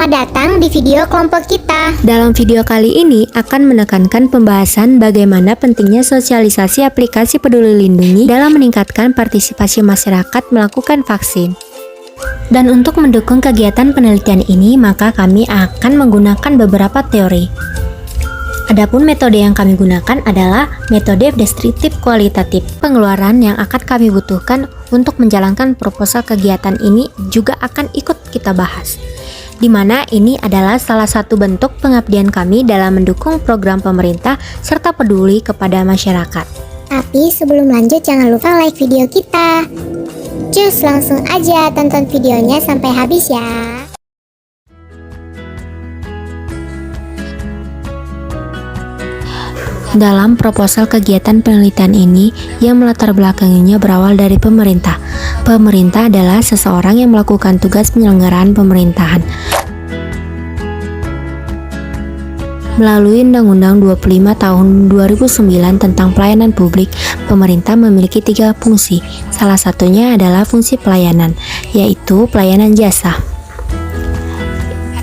Selamat datang di video kelompok kita. Dalam video kali ini akan menekankan pembahasan bagaimana pentingnya sosialisasi aplikasi Peduli Lindungi dalam meningkatkan partisipasi masyarakat melakukan vaksin. Dan untuk mendukung kegiatan penelitian ini, maka kami akan menggunakan beberapa teori. Adapun metode yang kami gunakan adalah metode deskriptif kualitatif. Pengeluaran yang akan kami butuhkan untuk menjalankan proposal kegiatan ini juga akan ikut kita bahas, di mana ini adalah salah satu bentuk pengabdian kami dalam mendukung program pemerintah serta peduli kepada masyarakat. Tapi sebelum lanjut jangan lupa like video kita. Cus, langsung aja tonton videonya sampai habis ya. Dalam proposal kegiatan penelitian ini, yang melatar belakanginya berawal dari pemerintah. Pemerintah adalah seseorang yang melakukan tugas penyelenggaraan pemerintahan. Melalui Undang-Undang 25 Tahun 2009 tentang pelayanan publik, pemerintah memiliki 3 fungsi. Salah satunya adalah fungsi pelayanan, yaitu pelayanan jasa.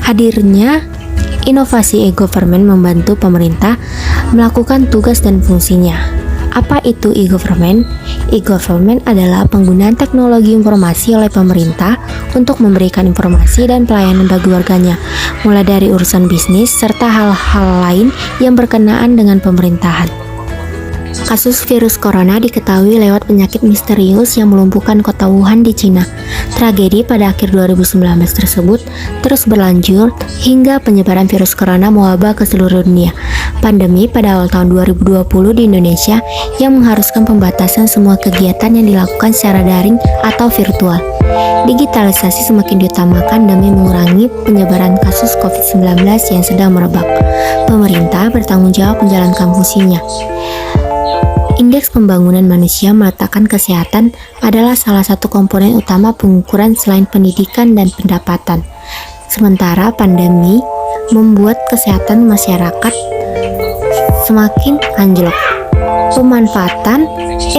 Hadirnya inovasi e-government membantu pemerintah melakukan tugas dan fungsinya. Apa itu e-government? E-government adalah penggunaan teknologi informasi oleh pemerintah untuk memberikan informasi dan pelayanan bagi warganya, mulai dari urusan bisnis serta hal-hal lain yang berkenaan dengan pemerintahan. Kasus virus corona diketahui lewat penyakit misterius yang melumpuhkan kota Wuhan di Cina. Tragedi pada akhir 2019 tersebut terus berlanjut hingga penyebaran virus corona mewabah ke seluruh dunia. Pandemi pada awal tahun 2020 di Indonesia yang mengharuskan pembatasan semua kegiatan yang dilakukan secara daring atau virtual. Digitalisasi semakin diutamakan demi mengurangi penyebaran kasus COVID-19 yang sedang merebak. Pemerintah bertanggung jawab menjalankan fungsinya. Indeks pembangunan manusia meletakkan kesehatan adalah salah satu komponen utama pengukuran selain pendidikan dan pendapatan. Sementara pandemi membuat kesehatan masyarakat semakin anjlok. Pemanfaatan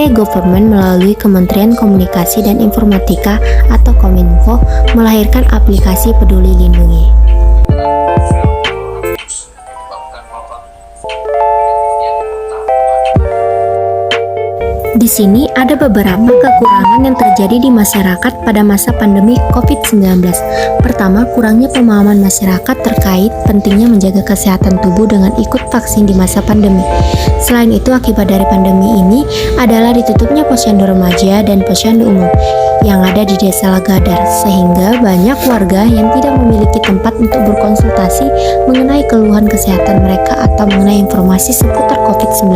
e-government melalui Kementerian Komunikasi dan Informatika atau Kominfo melahirkan aplikasi Peduli Lindungi. Di sini ada beberapa kekurangan yang terjadi di masyarakat pada masa pandemi COVID-19. Pertama, kurangnya pemahaman masyarakat terkait pentingnya menjaga kesehatan tubuh dengan ikut vaksin di masa pandemi. Selain itu, akibat dari pandemi ini adalah ditutupnya posyandu remaja dan posyandu umum yang ada di Desa Lagadar, sehingga banyak warga yang tidak memiliki tempat untuk berkonsultasi mengenai keluhan kesehatan mereka atau mengenai informasi seputar COVID-19.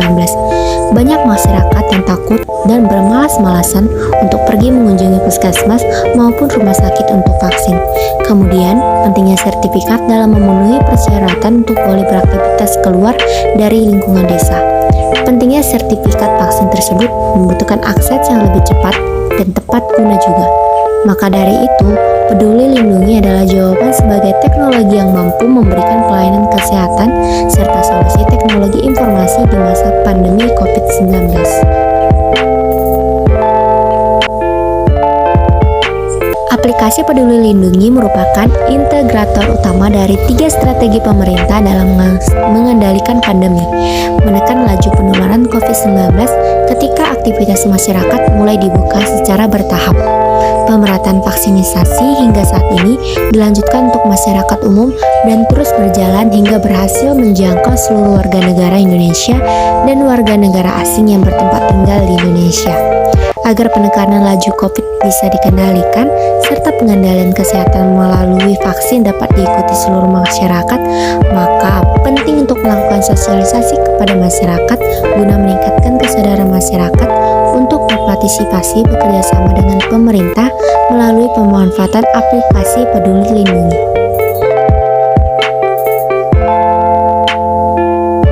Banyak masyarakat yang takut dan bermalas-malasan untuk pergi mengunjungi puskesmas maupun rumah sakit untuk vaksin. Kemudian, pentingnya sertifikat dalam memenuhi persyaratan untuk boleh beraktivitas keluar dari lingkungan desa. Pentingnya sertifikat vaksin tersebut membutuhkan akses yang lebih cepat dan tepat guna juga. Maka dari itu, Peduli Lindungi adalah jawaban sebagai teknologi yang mampu memberikan pelayanan kesehatan serta solusi teknologi informasi di masa pandemi COVID-19. Aplikasi Peduli Lindungi merupakan integrator utama dari 3 strategi pemerintah dalam mengendalikan pandemi, menekan laju penularan COVID-19 ketika aktivitas masyarakat mulai dibuka secara bertahap. Pemerataan vaksinasi hingga saat ini dilanjutkan untuk masyarakat umum dan terus berjalan hingga berhasil menjangkau seluruh warga negara Indonesia dan warga negara asing yang bertempat tinggal di Indonesia. Agar penekanan laju COVID bisa dikendalikan, serta pengendalian kesehatan melalui vaksin dapat diikuti seluruh masyarakat, maka penting untuk melakukan sosialisasi kepada masyarakat guna meningkatkan kesadaran masyarakat untuk berpartisipasi bekerjasama dengan pemerintah melalui pemanfaatan aplikasi Peduli Lindungi.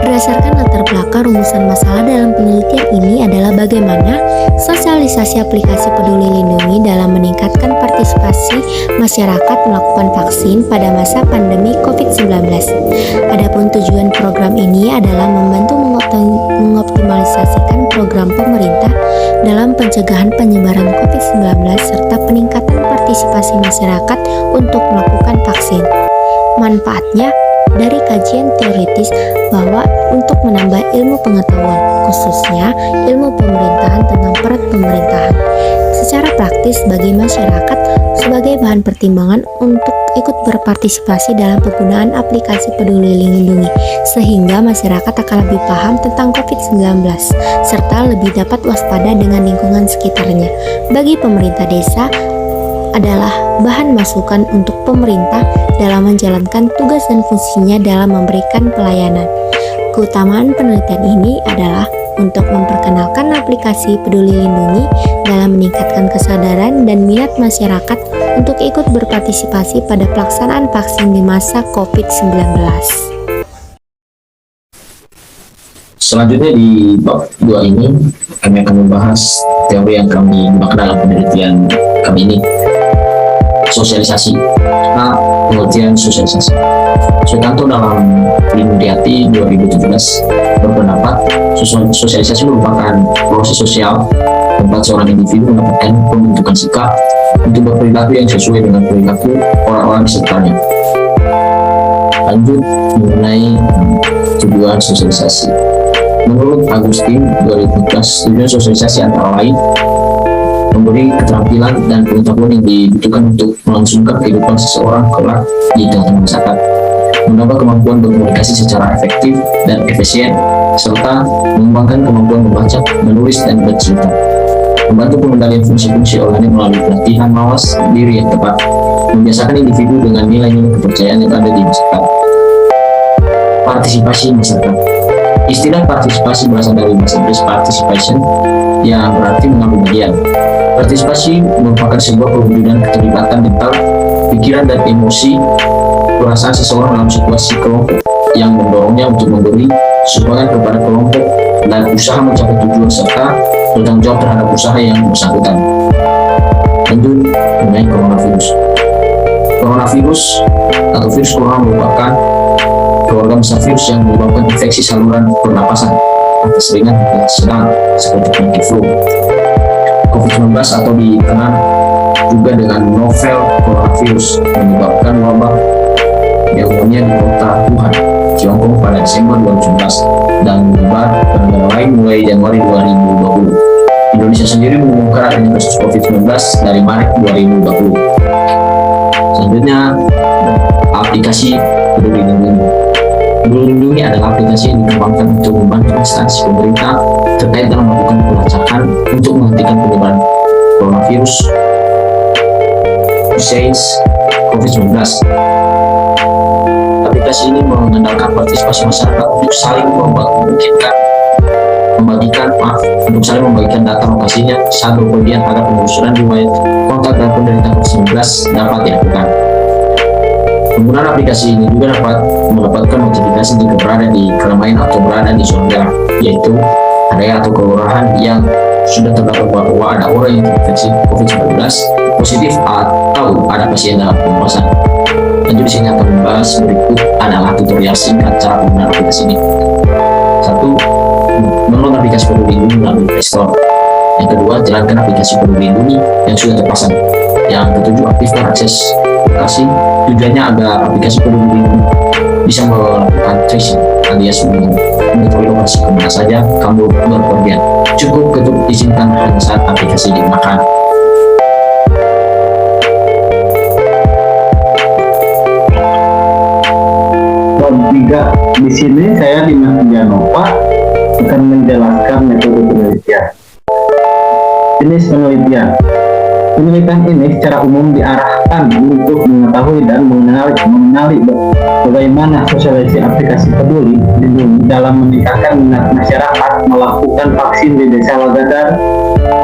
Berdasarkan latar belakang rumusan masalah dalam penelitian ini adalah bagaimana sosialisasi aplikasi Peduli Lindungi dalam meningkatkan partisipasi masyarakat melakukan vaksin pada masa pandemi COVID-19. Adapun tujuan program ini adalah membantu mengoptimalisasikan program pemerintah dalam pencegahan penyebaran COVID-19 serta peningkatan partisipasi masyarakat untuk melakukan vaksin. Manfaatnya dari kajian teoritis bahwa untuk menambah ilmu pengetahuan, khususnya ilmu pemerintahan tentang peran pemerintahan, secara praktis bagi masyarakat sebagai bahan pertimbangan untuk ikut berpartisipasi dalam penggunaan aplikasi Peduli Lindungi, sehingga masyarakat akan lebih paham tentang COVID-19 serta lebih dapat waspada dengan lingkungan sekitarnya. Bagi pemerintah desa adalah bahan masukan untuk pemerintah dalam menjalankan tugas dan fungsinya dalam memberikan pelayanan. Keutamaan penelitian ini adalah untuk memperkenalkan aplikasi Peduli Lindungi dalam meningkatkan kesadaran dan minat masyarakat untuk ikut berpartisipasi pada pelaksanaan vaksin di masa COVID-19. Selanjutnya di bab 2 ini kami akan membahas teori yang kami gunakan dalam penelitian kami ini, sosialisasi. Nah, pengertian sosialisasi. Sutanto dalam Limuriati 2017 berpendapat sosialisasi merupakan proses sosial tempat seorang individu mendapatkan pembentukan sikap untuk berperilaku yang sesuai dengan perilaku orang-orang di sekitarnya. Lanjut mengenai tujuan sosialisasi. Menurut Agustin 2014, tujuan sosialisasi antara lain memberi keterampilan dan pengetahuan yang dibutuhkan untuk melangsungkan kehidupan seseorang kelak di tengah masyarakat, menambah kemampuan berkomunikasi secara efektif dan efisien, serta mengembangkan kemampuan membaca, menulis, dan bercerita, membantu pengendalian fungsi-fungsi organik melalui pelatihan mawas diri yang tepat, membiasakan individu dengan nilai-nilai kepercayaan yang ada di masyarakat. Partisipasi masyarakat. Istilah partisipasi berasal dari bahasa Inggris participation yang berarti mengambil bagian. Partisipasi merupakan sebuah perwujudan keterlibatan mental, pikiran, dan emosi perasaan seseorang dalam situasi kelompok yang mendorongnya untuk memberi sumbangan kepada kelompok dan usaha mencapai tujuan serta bertanggung jawab terhadap usaha yang bersangkutan. Lanjut mengenai coronavirus. Coronavirus atau virus corona merupakan keluarga besar virus yang menyebabkan infeksi saluran pernapasan atas ringan hingga sedang seperti penyakit flu. COVID-19 atau dikenal juga dengan novel coronavirus menyebabkan wabah pneumonia di kota Wuhan, Tiongkok pada Desember 2019 dan menyebar ke negara lain mulai Januari 2020. Indonesia sendiri mengumumkan adanya kasus COVID-19 dari Maret 2020. Selanjutnya, aplikasi Peduli Lindungi. Peduli Lindungi adalah aplikasi yang dikembangkan untuk membantu instansi pemerintah terkait dalam melakukan pelacakan untuk menghentikan penyebaran coronavirus COVID-19. Aplikasi ini mengandalkan partisipasi masyarakat untuk saling membagikan data lokasinya saat bepergian agar penelusuran riwayat kontak dan penderita COVID-19 dapat dilakukan. Penggunaan aplikasi ini juga dapat mendapatkan notifikasi jika berada di keramaian atau berada di zona merah, yaitu area atau kelurahan yang sudah terdapat bahwa ada orang yang terinfeksi COVID-19 positif atau ada pasien dalam pengawasan. Lanjut di sini akan membahas berikut adalah tutorial singkat cara penggunaan aplikasi ini. 1. Download aplikasi Peduli Lindungi melalui Play Store. Yang kedua, jalankan aplikasi Peduli Lindungi yang sudah terpasang. Yang ketujuh, aktifkan akses aplikasi. Tujuannya agar aplikasi Peduli Lindungi bisa melakukan tracing alias mengetahui lokasi kemana saja kamu berpergian. Cukup ketuk izinkan hanya saat aplikasi digunakan. Di sini saya Dimas Janova akan menjelaskan metode penelitian. Jenis penelitian. Penelitian ini secara umum diarahkan untuk mengetahui dan mengenali bagaimana sosialisasi aplikasi Peduli Lindungi dalam meningkatkan minat masyarakat melakukan vaksin di Desa Lagadar.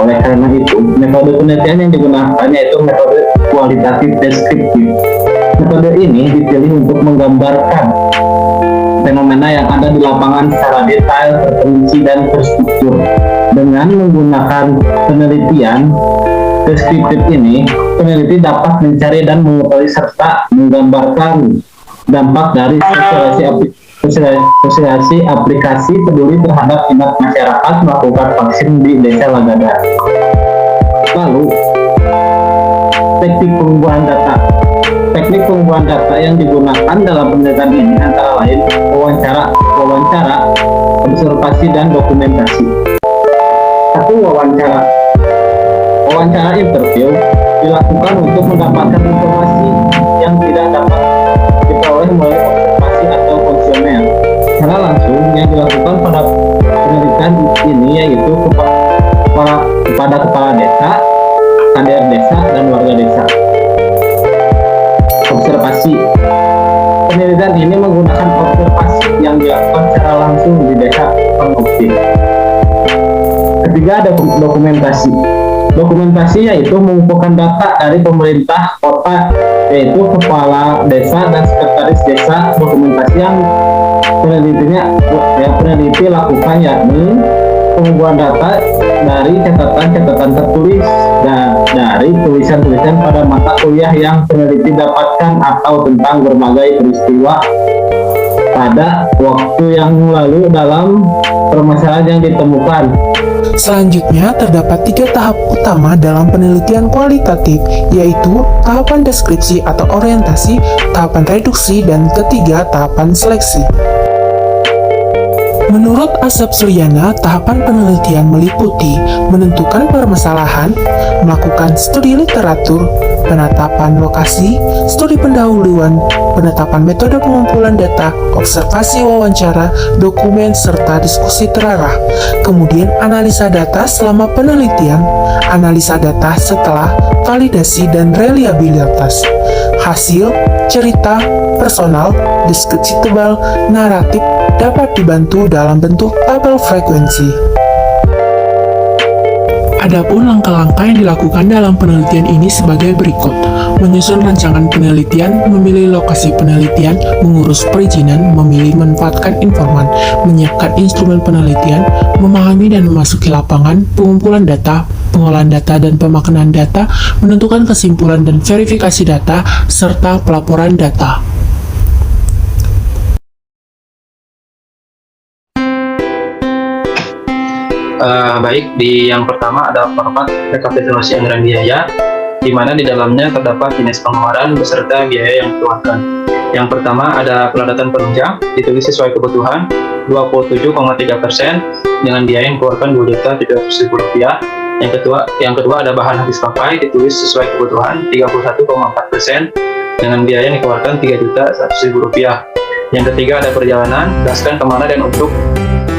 Oleh karena itu, metode penelitian yang digunakan yaitu metode kualitatif deskriptif. Metode ini dipilih untuk menggambarkan fenomena yang ada di lapangan secara detail, terperinci, dan terstruktur. Dengan menggunakan penelitian deskriptif ini, peneliti dapat mencari dan mengetahui serta menggambarkan dampak dari sosialisasi aplikasi Peduli terhadap minat masyarakat melakukan vaksin di Desa Lagadar. Lalu, teknik pengumpulan data. teknik pengumpulan data yang digunakan dalam penelitian ini antara lain wawancara, observasi, dan dokumentasi. 1. Wawancara interview dilakukan untuk mendapatkan informasi yang tidak dapat diperoleh melalui observasi atau kuesioner. Secara langsung yang dilakukan pada penelitian ini yaitu kepada kepala desa, kader desa, dan warga desa. Observasi. Penelitian ini menggunakan observasi yang dilakukan secara langsung di desa pengobjek. Ketiga, ada dokumentasi. Dokumentasi yaitu mengumpulkan data dari pemerintah kota, yaitu kepala desa dan sekretaris desa. Dokumentasi yang peneliti lakukan yakni pengumpulan data dari catatan tertulis dan dari tulisan-tulisan pada mata kuliah yang peneliti dapatkan atau tentang berbagai peristiwa pada waktu yang lalu dalam permasalahan yang ditemukan. Selanjutnya, terdapat 3 tahap utama dalam penelitian kualitatif, yaitu tahapan deskripsi atau orientasi, tahapan reduksi, dan ketiga, tahapan seleksi. Menurut Asep Suryana, tahapan penelitian meliputi menentukan permasalahan, melakukan studi literatur, penetapan lokasi, studi pendahuluan, penetapan metode pengumpulan data, observasi wawancara, dokumen, serta diskusi terarah. Kemudian analisa data selama penelitian, analisa data setelah validasi dan reliabilitas. Hasil, cerita, personal, deskripsi tebal, naratif dapat dibantu dalam bentuk tabel frekuensi. Adapun langkah-langkah yang dilakukan dalam penelitian ini sebagai berikut: menyusun rancangan penelitian, memilih lokasi penelitian, mengurus perizinan, memilih manfaatkan informan, menyiapkan instrumen penelitian, memahami dan memasuki lapangan, pengumpulan data, pengolahan data dan pemaknaan data, menentukan kesimpulan dan verifikasi data, serta pelaporan data. Baik, di yang pertama ada format rekapitulasi anggaran biaya, di mana di dalamnya terdapat jenis pengeluaran beserta biaya yang dikeluarkan. Yang pertama ada peladatan penunjang, ditulis sesuai kebutuhan 27,3% dengan biaya yang dikeluarkan Rp2.700.000. Yang kedua ada bahan habis pakai, ditulis sesuai kebutuhan 31,4% dengan biaya yang dikeluarkan Rp3.100.000. Yang ketiga ada perjalanan, jelaskan kemana dan untuk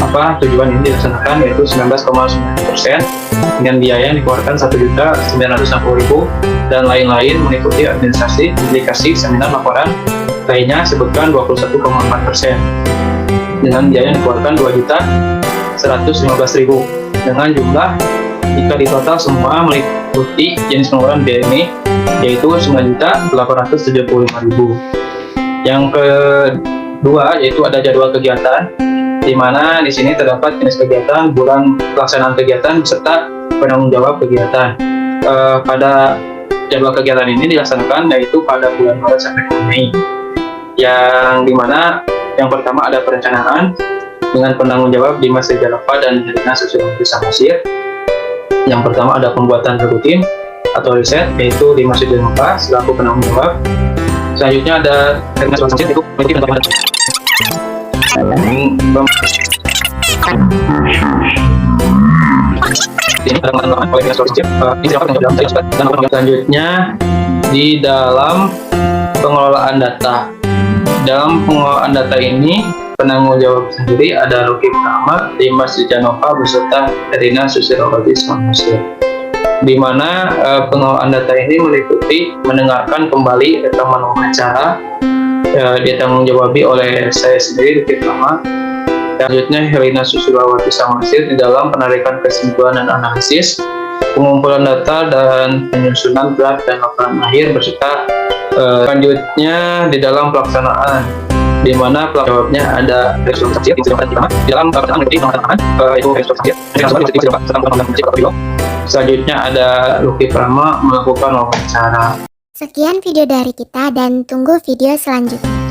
apa tujuan ini dilaksanakan, yaitu 19,9% dengan biaya yang dikeluarkan Rp1.960.000 dan lain-lain mengikuti administrasi, publikasi, seminar, laporan lainnya sebutkan 21,4% dengan biaya yang dikeluarkan Rp2.115.000 dengan jumlah jika di total semua meliputi jenis pengeluaran biaya ini yaitu Rp9.875.000. Yang kedua yaitu ada jadwal kegiatan, di mana di sini terdapat jenis kegiatan, bulan pelaksanaan kegiatan, serta penanggung jawab kegiatan. Pada jadwal kegiatan ini dilaksanakan yaitu pada bulan Maret sampai Mei, yang dimana yang pertama ada perencanaan dengan penanggung jawab Dimas Sejalapa dan Dinas Sosial Mesir. Yang pertama ada pembuatan rutin atau riset, yaitu Dimas Sejalapa selaku penanggung jawab. Selanjutnya ada Dinas Sosial Mesir, peneliti dan selanjutnya di dalam pengelolaan data. Dalam pengelolaan data ini penanggung jawab sendiri ada Luki Pratama, Dimas Sejalapa beserta Erina Susilowati Mesir. Di mana pengelolaan data ini meliputi mendengarkan kembali rekaman wawancara, ditanggung jawabi oleh saya sendiri, Luki Pratama. Selanjutnya Helena Susilowati Mesir di dalam penarikan kesimpulan dan analisis, pengumpulan data dan penyusunan draft dan laporan akhir beserta selanjutnya di dalam pelaksanaan, di mana pelaksananya ada registrasi di dalam pelaksanaan itu selanjutnya ada Luki Pratama melakukan wawancara. Sekian video dari kita dan tunggu video selanjutnya.